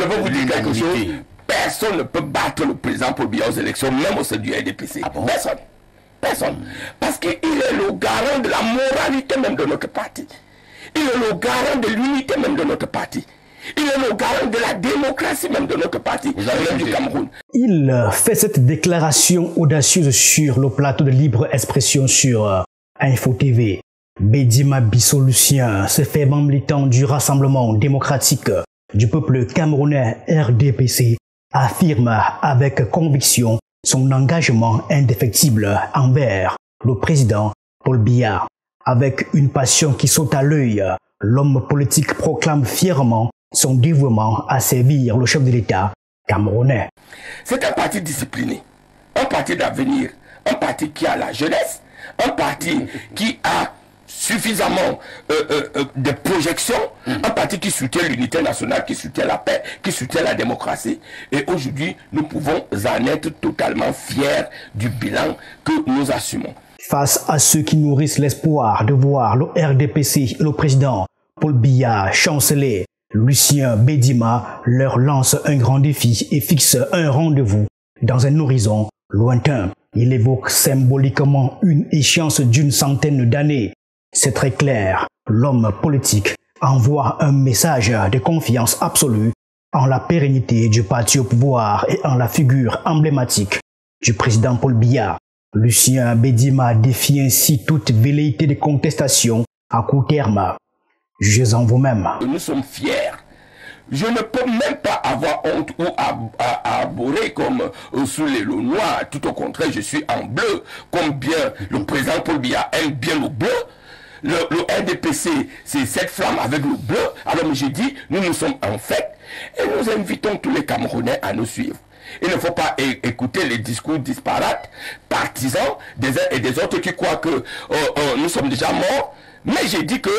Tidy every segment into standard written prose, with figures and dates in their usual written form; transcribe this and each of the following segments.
vais vous dire quelque chose. Personne ne peut battre le président Paul Biya aux élections, même au sein du RDPC. Ah bon? Personne. Personne. Parce qu'il est le garant de la moralité même de notre parti. Il est le garant de l'unité même de notre parti. Il est le garant de la démocratie même de notre parti, du Cameroun. Il fait cette déclaration audacieuse sur le plateau de libre expression sur Info TV. Bédima Bissau Lucien, ce fervent militant du Rassemblement démocratique du peuple camerounais RDPC, affirme avec conviction son engagement indéfectible envers le président Paul Biya. Avec une passion qui saute à l'œil, l'homme politique proclame fièrement son dévouement à servir le chef de l'État camerounais. C'est un parti discipliné, un parti d'avenir, un parti qui a la jeunesse, un parti qui a suffisamment de projections, un parti qui soutient l'unité nationale, qui soutient la paix, qui soutient la démocratie. Et aujourd'hui, nous pouvons en être totalement fiers du bilan que nous assumons. Face à ceux qui nourrissent l'espoir de voir le RDPC et le président Paul Biya chanceler, Lucien Bédima leur lance un grand défi et fixe un rendez-vous dans un horizon lointain. Il évoque symboliquement une échéance d'une centaine d'années. C'est très clair, l'homme politique envoie un message de confiance absolue en la pérennité du parti au pouvoir et en la figure emblématique du président Paul Biya. Lucien Bédima défie ainsi toute velléité de contestation à court terme. Jugez-en vous-même. Nous sommes fiers. Je ne peux même pas avoir honte ou abhorrer comme sous les lots noirs. Tout au contraire, je suis en bleu. Comme bien le président Paul Biya aime bien le bleu. Le RDPC, c'est cette flamme avec le bleu. Alors je dis, nous sommes en fête et nous invitons tous les Camerounais à nous suivre. Il ne faut pas écouter les discours disparates, partisans des uns et des autres qui croient que nous sommes déjà morts. Mais j'ai dit que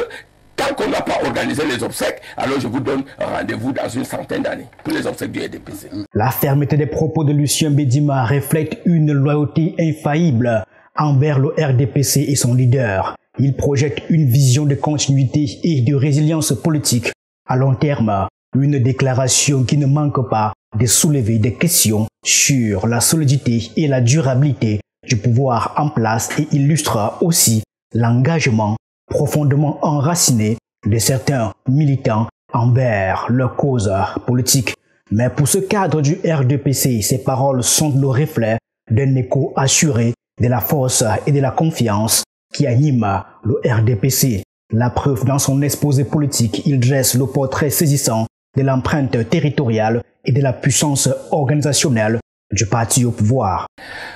tant qu'on n'a pas organisé les obsèques, alors je vous donne rendez-vous dans une centaine d'années pour les obsèques du RDPC. La fermeté des propos de Lucien Bédima reflète une loyauté infaillible envers le RDPC et son leader. Il projette une vision de continuité et de résilience politique à long terme. Une déclaration qui ne manque pas de soulever des questions sur la solidité et la durabilité du pouvoir en place et illustre aussi l'engagement profondément enraciné de certains militants envers leur cause politique. Mais pour ce cadre du RDPC, ces paroles sont le reflet d'un écho assuré de la force et de la confiance qui anime le RDPC. La preuve dans son exposé politique, il dresse le portrait saisissant de l'empreinte territoriale et de la puissance organisationnelle du parti au pouvoir.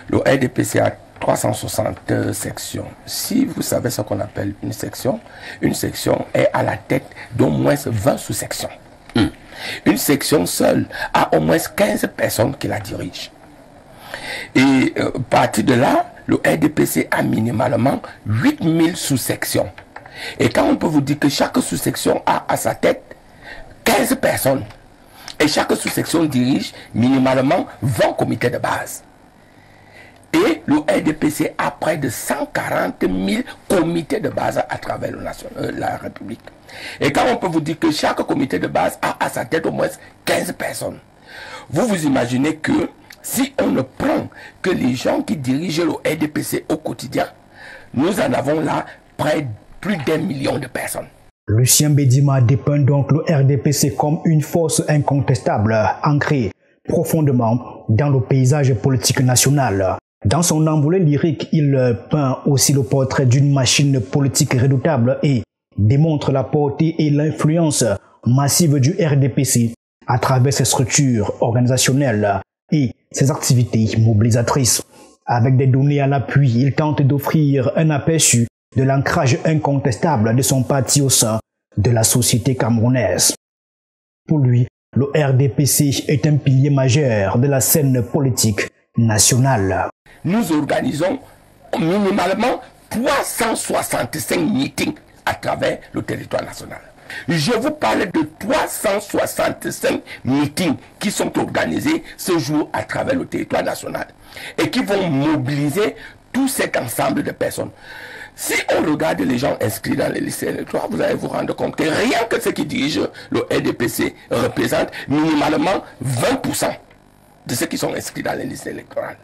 Le RDPC a 360 sections. Si vous savez ce qu'on appelle une section est à la tête d'au moins 20 sous-sections. Une section seule a au moins 15 personnes qui la dirigent. Et à partir de là, le RDPC a minimalement 8000 sous-sections. Et quand on peut vous dire que chaque sous-section a à sa tête 15 personnes, et chaque sous-section dirige minimalement 20 comités de base. Et le RDPC a près de 140 000 comités de base à travers la République. Et quand on peut vous dire que chaque comité de base a à sa tête au moins 15 personnes, vous vous imaginez que si on ne prend que les gens qui dirigent le RDPC au quotidien, nous en avons là plus d'1 million de personnes. Lucien Bédima dépeint donc le RDPC comme une force incontestable, ancrée profondément dans le paysage politique national. Dans son envolée lyrique, il peint aussi le portrait d'une machine politique redoutable et démontre la portée et l'influence massive du RDPC à travers ses structures organisationnelles et ses activités mobilisatrices. Avec des données à l'appui, il tente d'offrir un aperçu de l'ancrage incontestable de son parti au sein de la société camerounaise. Pour lui, le RDPC est un pilier majeur de la scène politique nationale. Nous organisons minimalement 365 meetings à travers le territoire national. Je vous parle de 365 meetings qui sont organisés ce jour à travers le territoire national et qui vont mobiliser tout cet ensemble de personnes. Si on regarde les gens inscrits dans les listes électorales, vous allez vous rendre compte que rien que ceux qui dirigent le RDPC représentent minimalement 20% de ceux qui sont inscrits dans les listes électorales.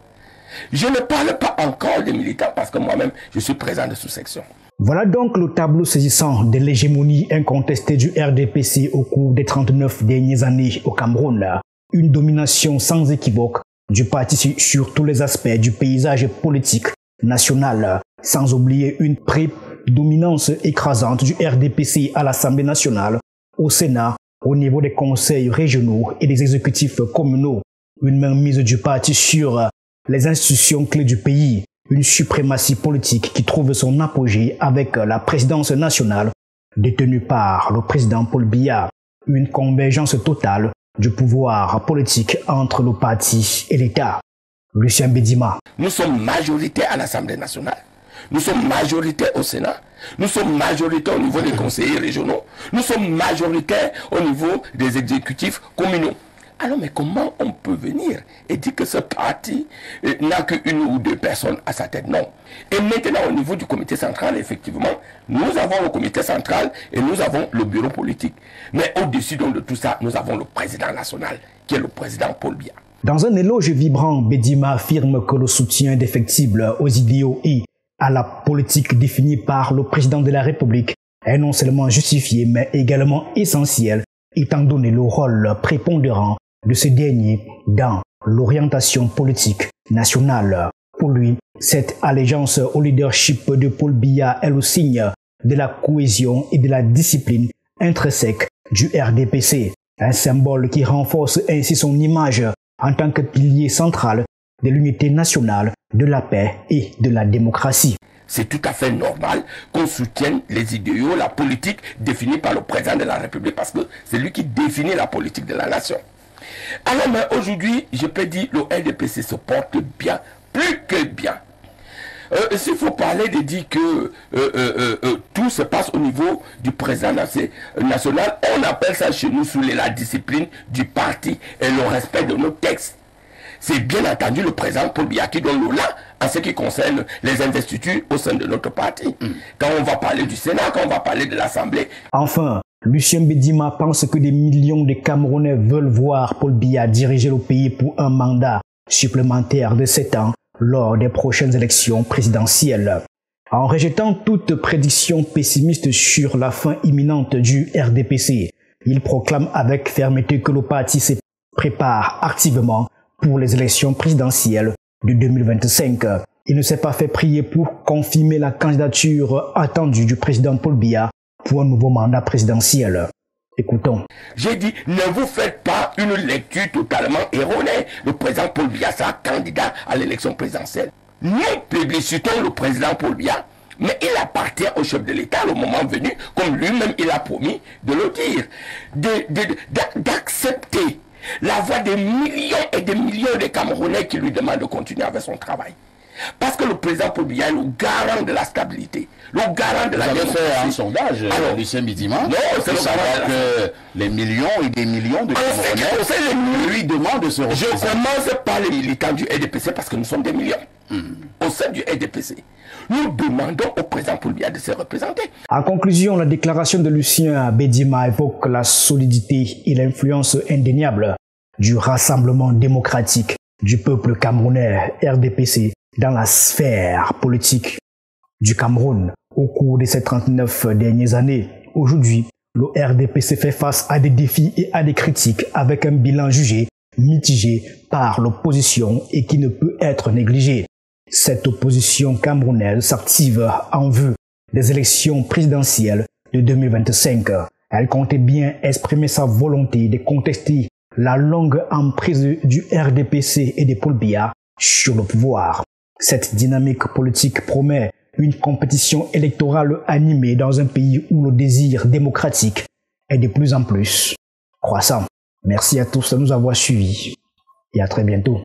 Je ne parle pas encore des militants parce que moi-même, je suis président de sous-section. Voilà donc le tableau saisissant de l'hégémonie incontestée du RDPC au cours des 39 dernières années au Cameroun. Une domination sans équivoque du parti sur tous les aspects du paysage politique national, sans oublier une prédominance écrasante du RDPC à l'Assemblée nationale, au Sénat, au niveau des conseils régionaux et des exécutifs communaux, une mainmise du parti sur les institutions clés du pays, une suprématie politique qui trouve son apogée avec la présidence nationale détenue par le président Paul Biya, une convergence totale du pouvoir politique entre le parti et l'État. Lucien Bédima. Nous sommes majoritaires à l'Assemblée nationale. Nous sommes majoritaires au Sénat. Nous sommes majoritaires au niveau des conseillers régionaux. Nous sommes majoritaires au niveau des exécutifs communaux. Alors, mais comment on peut venir et dire que ce parti n'a qu'une ou deux personnes à sa tête? Non. Et maintenant, au niveau du comité central, effectivement, nous avons le comité central et nous avons le bureau politique. Mais au-dessus de tout ça, nous avons le président national, qui est le président Paul Biya. Dans un éloge vibrant, Bédima affirme que le soutien indéfectible aux idéaux et à la politique définie par le président de la République est non seulement justifié, mais également essentiel, étant donné le rôle prépondérant de ce dernier dans l'orientation politique nationale. Pour lui, cette allégeance au leadership de Paul Biya est le signe de la cohésion et de la discipline intrinsèque du RDPC, un symbole qui renforce ainsi son image en tant que pilier central de l'unité nationale, de la paix et de la démocratie. C'est tout à fait normal qu'on soutienne les idéaux, la politique définie par le président de la République, parce que c'est lui qui définit la politique de la nation. Alors, mais aujourd'hui, je peux dire que le RDPC se porte bien, plus que bien. S'il faut parler de dire que tout se passe au niveau du président national, on appelle ça chez nous sous la discipline du parti et le respect de nos textes. C'est bien entendu le président Paul Biya qui donne le là en ce qui concerne les investitures au sein de notre parti. Quand on va parler du Sénat, quand on va parler de l'Assemblée. Enfin, Lucien Bédima pense que des millions de Camerounais veulent voir Paul Biya diriger le pays pour un mandat supplémentaire de 7 ans lors des prochaines élections présidentielles. En rejetant toute prédiction pessimiste sur la fin imminente du RDPC, il proclame avec fermeté que le parti se prépare activement pour les élections présidentielles de 2025. Il ne s'est pas fait prier pour confirmer la candidature attendue du président Paul Biya pour un nouveau mandat présidentiel. Écoutons. J'ai dit, ne vous faites pas une lecture totalement erronée. Le président Paul Biya sera candidat à l'élection présidentielle. Nous plébiscitons le président Paul Biya, mais il appartient au chef de l'État, le moment venu, comme lui-même il a promis de le dire, d'accepter la voix des millions et des millions de Camerounais qui lui demandent de continuer avec son travail. Parce que le président Paul Biya est le garant de la stabilité, le garant de la démocratie. Vous avez fait un sondage, Lucien Bédima, pour savoir que les millions et des millions de Camerounais lui demandent de se représenter. Je commence par les militants du RDPC parce que nous sommes des millions au sein du RDPC. Nous demandons au président Paul Biya de se représenter. En conclusion, la déclaration de Lucien Bédima évoque la solidité et l'influence indéniable du Rassemblement démocratique du peuple camerounais RDPC dans la sphère politique du Cameroun au cours de ces 39 dernières années. Aujourd'hui, le RDPC fait face à des défis et à des critiques avec un bilan jugé mitigé par l'opposition et qui ne peut être négligé. Cette opposition camerounaise s'active en vue des élections présidentielles de 2025. Elle comptait bien exprimer sa volonté de contester la longue emprise du RDPC et de Paul Biya sur le pouvoir. Cette dynamique politique promet une compétition électorale animée dans un pays où le désir démocratique est de plus en plus croissant. Merci à tous de nous avoir suivis et à très bientôt.